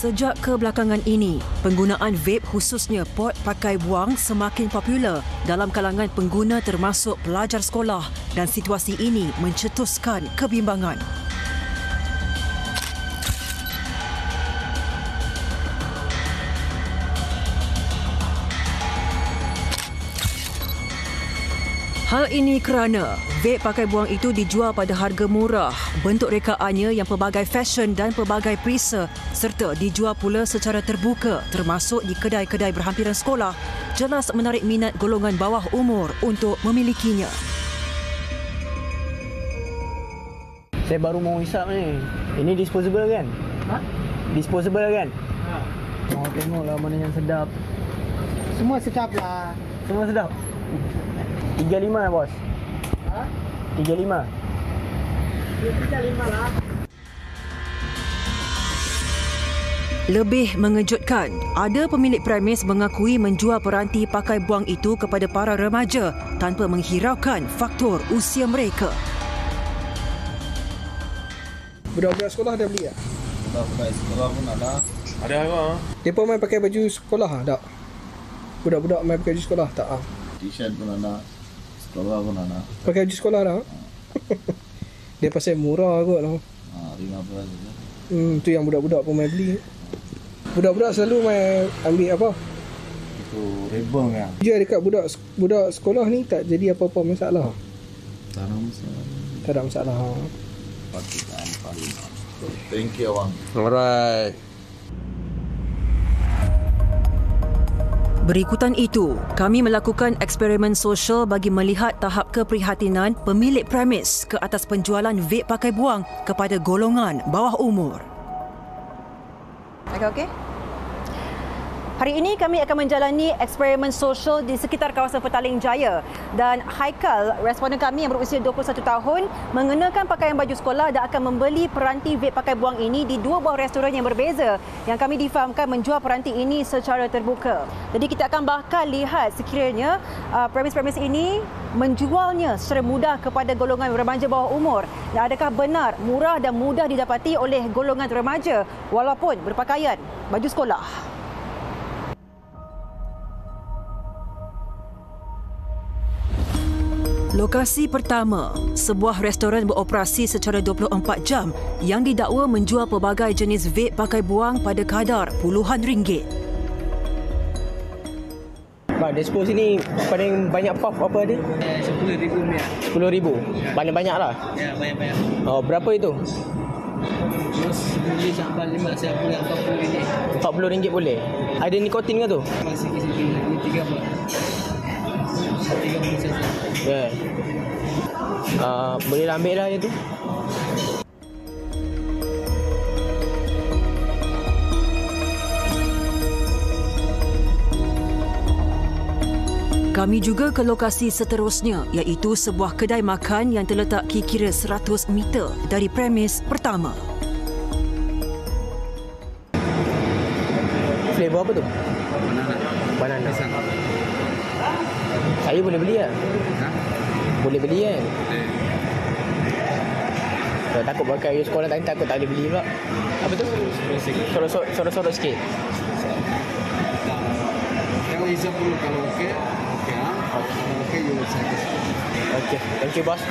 Sejak kebelakangan ini, penggunaan vape khususnya pot pakai buang semakin popular dalam kalangan pengguna termasuk pelajar sekolah dan situasi ini mencetuskan kebimbangan. Hal ini kerana vape pakai buang itu dijual pada harga murah, bentuk rekaannya yang pelbagai fashion dan pelbagai perisa serta dijual pula secara terbuka termasuk di kedai-kedai berhampiran sekolah, jelas menarik minat golongan bawah umur untuk memilikinya. Saya baru mau hisap ni. Ini disposable kan? Ha? Disposable kan? Ha. Mau tengoklah mana yang sedap. Semua sedap lah. Semua sedap. 35 bos. Ha? 35. 35 lah. Lebih mengejutkan, ada pemilik premis mengakui menjual peranti pakai buang itu kepada para remaja tanpa menghiraukan faktor usia mereka. Budak-budak sekolah ada beli tak? Budak-budak sekolah pun ada. Ada apa? Mereka main pakai baju sekolah tak? Budak-budak main pakai baju sekolah tak? T-shirt pun ada. Sekolah pun ada. Pakai baju sekolah tak? Dia pasal murah kot lah. 15 saja. Tu yang budak-budak pun main beli. Budak-budak selalu main ambil apa? Itu rebong ya. Dia dekat budak sekolah ni tak jadi apa-apa masalah. Tak ada masalah. Tak ada masalah. Pakai paling. Thank you abang. Alright. Berikutan itu, kami melakukan eksperimen sosial bagi melihat tahap keprihatinan pemilik premis ke atas penjualan vape pakai buang kepada golongan bawah umur. Okey. Hari ini kami akan menjalani eksperimen sosial di sekitar kawasan Petaling Jaya dan Haikal, responden kami yang berusia 21 tahun, mengenakan pakaian baju sekolah dan akan membeli peranti vape pakai buang ini di dua buah restoran yang berbeza yang kami difahamkan menjual peranti ini secara terbuka. Jadi kita akan bakal lihat sekiranya premis-premis ini menjualnya secara mudah kepada golongan remaja bawah umur dan adakah benar murah dan mudah didapati oleh golongan remaja walaupun berpakaian baju sekolah. Lokasi pertama, sebuah restoran beroperasi secara 24 jam yang didakwa menjual pelbagai jenis vape pakai buang pada kadar puluhan ringgit. Bang, dispo sini paling banyak puff apa ada? RM10,000 ni. 10,000. Banyak-banyak lah. Ya, banyak-banyak. Oh, berapa itu? Terus beli sampai 5 saya boleh RM40. RM40 boleh. Ada nikotin ke tu? Masih sikit. Ini 30. 30 saja. Ya. Boleh ambil lah yang tu. Kami juga ke lokasi seterusnya iaitu sebuah kedai makan yang terletak kira-kira 100 meter dari premis pertama. Flavor apa tu? Banana. Saya boleh beli tak? Ha? Boleh beli kan? Kalau takut pakai baju sekolah tadi takut tak boleh beli pula. Apa tu? Sorok-sorok sikit. Kalau hisap dulu kalau okey, okey ah. Kalau okey you saya. Okey, thank you bos.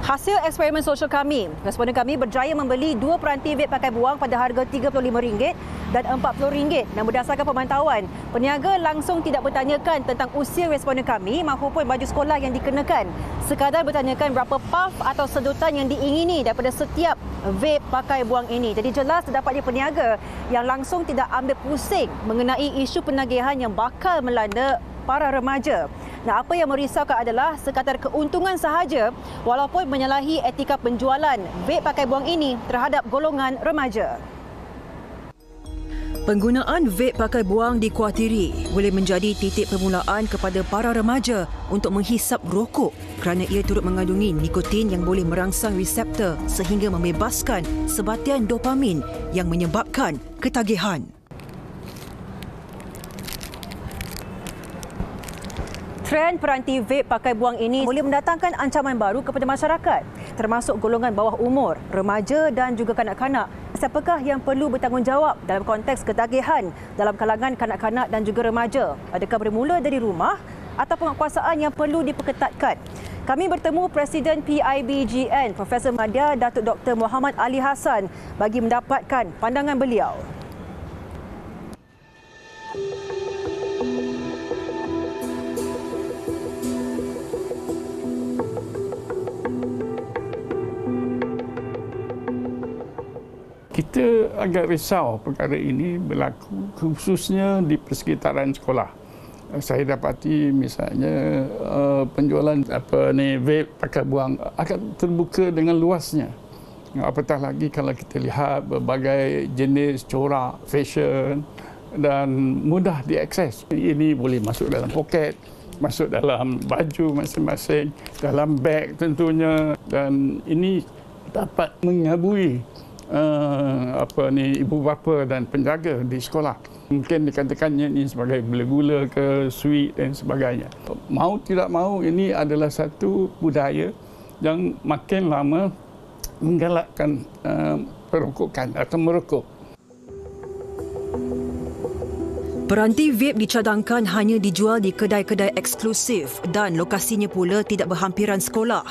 Hasil eksperimen sosial kami, responden kami berjaya membeli dua peranti vape pakai buang pada harga RM35 dan RM40 dan berdasarkan pemantauan, peniaga langsung tidak bertanyakan tentang usia responden kami maupun baju sekolah yang dikenakan. Sekadar bertanyakan berapa puff atau sedutan yang diingini daripada setiap vape pakai buang ini. Jadi jelas terdapatnya peniaga yang langsung tidak ambil pusing mengenai isu penagihan yang bakal melanda para remaja. Nah, apa yang merisaukan adalah sekadar keuntungan sahaja walaupun menyalahi etika penjualan vape pakai buang ini terhadap golongan remaja. Penggunaan vape pakai buang dikuatiri boleh menjadi titik permulaan kepada para remaja untuk menghisap rokok kerana ia turut mengandungi nikotin yang boleh merangsang reseptor sehingga membebaskan sebatian dopamin yang menyebabkan ketagihan. Trend peranti vape pakai buang ini boleh mendatangkan ancaman baru kepada masyarakat, termasuk golongan bawah umur, remaja dan juga kanak-kanak. siapakah yang perlu bertanggungjawab dalam konteks ketagihan dalam kalangan kanak-kanak dan juga remaja? Adakah bermula dari rumah atau penguatkuasaan yang perlu diperketatkan? Kami bertemu Presiden PIBGN, Profesor Madya Datuk Dr. Muhammad Ali Hassan bagi mendapatkan pandangan beliau. Kita agak risau perkara ini berlaku khususnya di persekitaran sekolah. Saya dapati misalnya penjualan vape pakai buang akan terbuka dengan luasnya. Apatah lagi kalau kita lihat berbagai jenis corak, fashion dan mudah diakses. Ini boleh masuk dalam poket, masuk dalam baju masing-masing, dalam beg tentunya, dan ini dapat mengabui ibu bapa dan penjaga di sekolah. Mungkin dikatakannya ini sebagai gula-gula ke sweet dan sebagainya. Mau tidak mau, ini adalah satu budaya yang makin lama menggalakkan perokokan atau merokok. Peranti vape dicadangkan hanya dijual di kedai-kedai eksklusif dan lokasinya pula tidak berhampiran sekolah.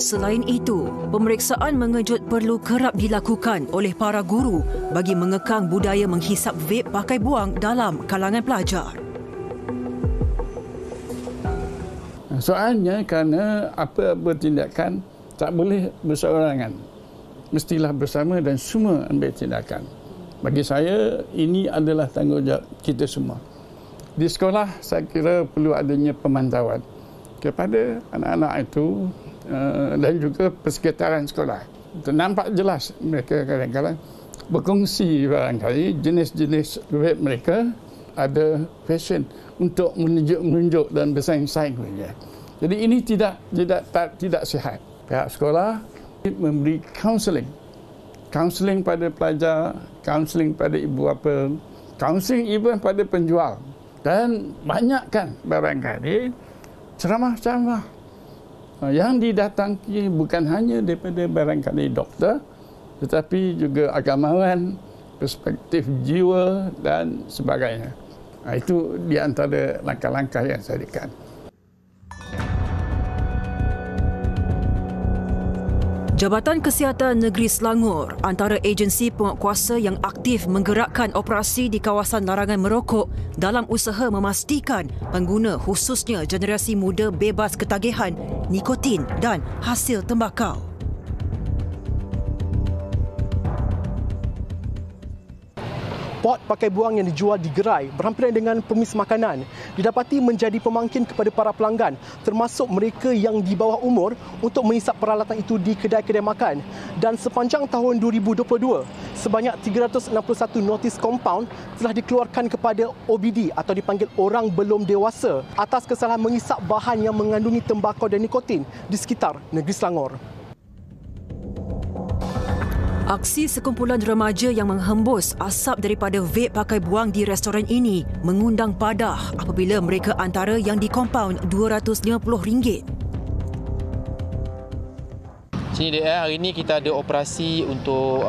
Selain itu, pemeriksaan mengejut perlu kerap dilakukan oleh para guru bagi mengekang budaya menghisap vape pakai buang dalam kalangan pelajar. Soalnya kerana apa-apa tindakan tak boleh berseorangan. Mestilah bersama dan semua ambil tindakan. Bagi saya, ini adalah tanggungjawab kita semua. Di sekolah, saya kira perlu adanya pemantauan kepada anak-anak itu dan juga persekitaran sekolah. Nampak jelas mereka kadang-kadang berkongsi barangkali jenis-jenis vape mereka ada fashion untuk menunjuk dan bersaing-saing. Jadi ini tidak sihat. Pihak sekolah memberi kaunseling pada pelajar, kaunseling pada ibu bapa, kaunseling even pada penjual, dan banyakkan barangkali ceramah-ceramah yang didatangi bukan hanya daripada barangkali doktor, tetapi juga agamawan, perspektif jiwa dan sebagainya. Itu di antara langkah-langkah yang saya lihat. Jabatan Kesihatan Negeri Selangor antara agensi penguatkuasa yang aktif menggerakkan operasi di kawasan larangan merokok dalam usaha memastikan pengguna khususnya generasi muda bebas ketagihan nikotin dan hasil tembakau. Pot pakai buang yang dijual di gerai berhampiran dengan pemis makanan didapati menjadi pemangkin kepada para pelanggan termasuk mereka yang di bawah umur untuk menghisap peralatan itu di kedai-kedai makan. Dan sepanjang tahun 2022, sebanyak 361 notis kompaun telah dikeluarkan kepada OBD atau dipanggil orang belum dewasa atas kesalahan menghisap bahan yang mengandungi tembakau dan nikotin di sekitar negeri Selangor. Aksi sekumpulan remaja yang menghembus asap daripada vape pakai buang di restoran ini mengundang padah apabila mereka antara yang dikompaun RM250. Sini dia, hari ini kita ada operasi untuk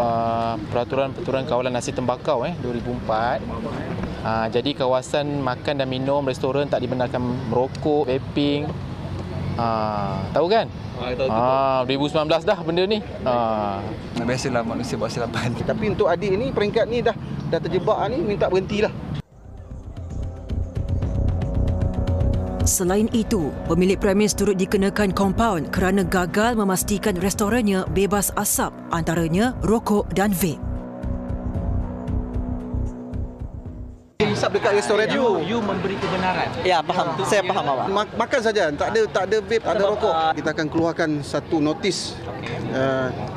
peraturan kawalan nasi tembakau 2004. Jadi kawasan makan dan minum, restoran tak dibenarkan merokok, vaping. Tahu kan? Tahu. 2019 dah benda ni. Biasalah manusia buat silapan. Tapi untuk adik ni peringkat ni dah terjebak ni, minta berhentilah. Selain itu, pemilik premis turut dikenakan kompaun kerana gagal memastikan restorannya bebas asap, antaranya rokok dan vape. Hisap dekat restoran you memberi kebenaran. Ya, faham. Saya faham awak. Makan saja, tak ada vape, tak ada rokok. Kita akan keluarkan satu notis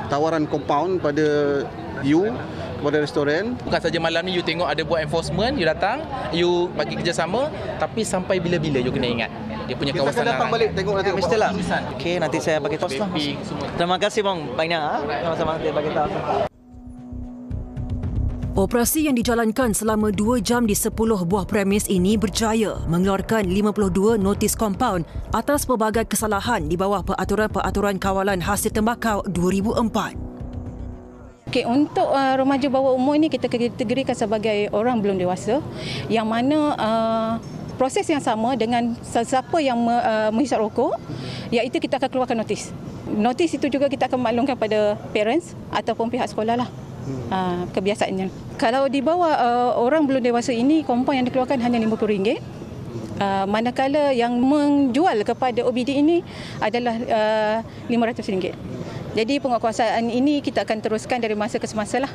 tawaran kompaun pada you kepada restoran. Bukan saja malam ni you tengok ada buat enforcement, you datang, you bagi kerjasama, tapi sampai bila-bila you kena ingat. Dia punya kita kawasan akan datang balik tengok nanti. Mestilah. Okey, nanti saya bagi tahu. Terima kasih bang banyak. Sama-sama dia bagi tahu. Operasi yang dijalankan selama 2 jam di 10 buah premis ini berjaya mengeluarkan 52 notis kompaun atas pelbagai kesalahan di bawah Peraturan-Peraturan Kawalan Hasil Tembakau 2004. Okey, untuk remaja bawah umur ini kita kategorikan sebagai orang belum dewasa yang mana proses yang sama dengan sesiapa yang menghisap rokok, iaitu kita akan keluarkan notis. Notis itu juga kita akan maklumkan pada parents ataupun pihak sekolah lah. Kebiasaannya. Kalau di bawah orang belum dewasa ini, kompaun yang dikeluarkan hanya RM50. Manakala yang menjual kepada OBD ini adalah RM500. Jadi penguatkuasaan ini kita akan teruskan dari masa ke semasa lah.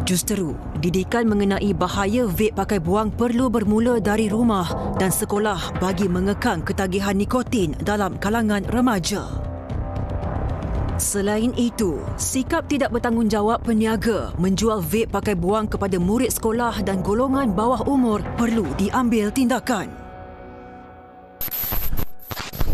Justeru, didikan mengenai bahaya vape pakai buang perlu bermula dari rumah dan sekolah bagi mengekang ketagihan nikotin dalam kalangan remaja. Selain itu, sikap tidak bertanggungjawab peniaga menjual vape pakai buang kepada murid sekolah dan golongan bawah umur perlu diambil tindakan.